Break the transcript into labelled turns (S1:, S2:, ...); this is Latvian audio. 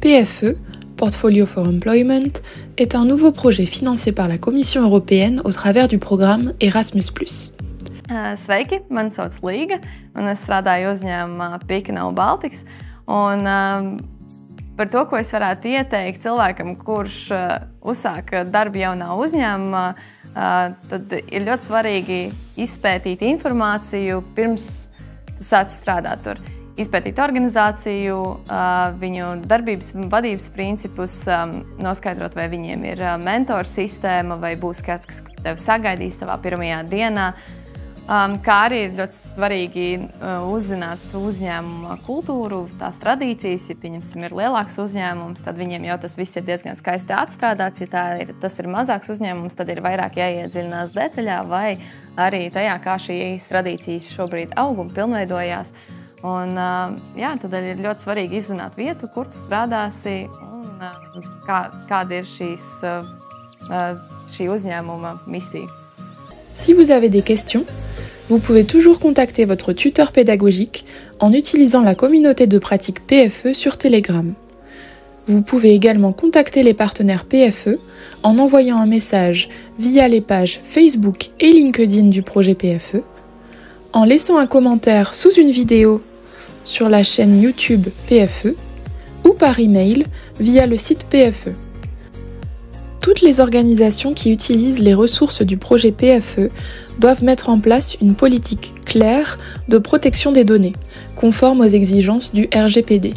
S1: PFE, Portfolio for Employment, est un nouveau projet financé par la Commission européenne au travers du programme Erasmus+.
S2: Sveiki, mani sauc Līga, un es strādāju uzņēmumā Pika Baltics. Par to, ko es varētu ieteikt cilvēkam, kurš uzsāk darbu jaunā uzņēmumā, tad ir ļoti svarīgi izpētīt informāciju pirms tu sāc strādāt tur. Izpētīt organizāciju, viņu darbības un vadības principus, noskaidrot, vai viņiem ir mentora sistēma, vai būs kāds, kas tevi sagaidīs tavā pirmajā dienā. Kā arī ir ļoti svarīgi uzzināt uzņēmuma kultūru, tās tradīcijas. Ja, pieņemsim, ir lielāks uzņēmums, tad viņiem jau tas viss ir diezgan skaisti atstrādāts. Ja tas ir mazāks uzņēmums, tad ir vairāk jāiedziļinās detaļā vai arī tajā, kā šīs tradīcijas šobrīd aug un pilnveidojās. Un, tādēļ ir ļoti svarīgi izzināt vietu, kur tu strādāsi un kāda ir šī uzņēmuma misija.
S1: Si vous avez des questions, vous pouvez toujours contacter votre tuteur pédagogique en utilisant la communauté de pratique PFE sur Telegram. Vous pouvez également contacter les partenaires PFE en envoyant un message via les pages Facebook et LinkedIn du projet PFE, en laissant un commentaire sous une vidéo sur la chaîne YouTube PFE ou par email via le site PFE. Toutes les organisations qui utilisent les ressources du projet PFE doivent mettre en place une politique claire de protection des données, conforme aux exigences du RGPD.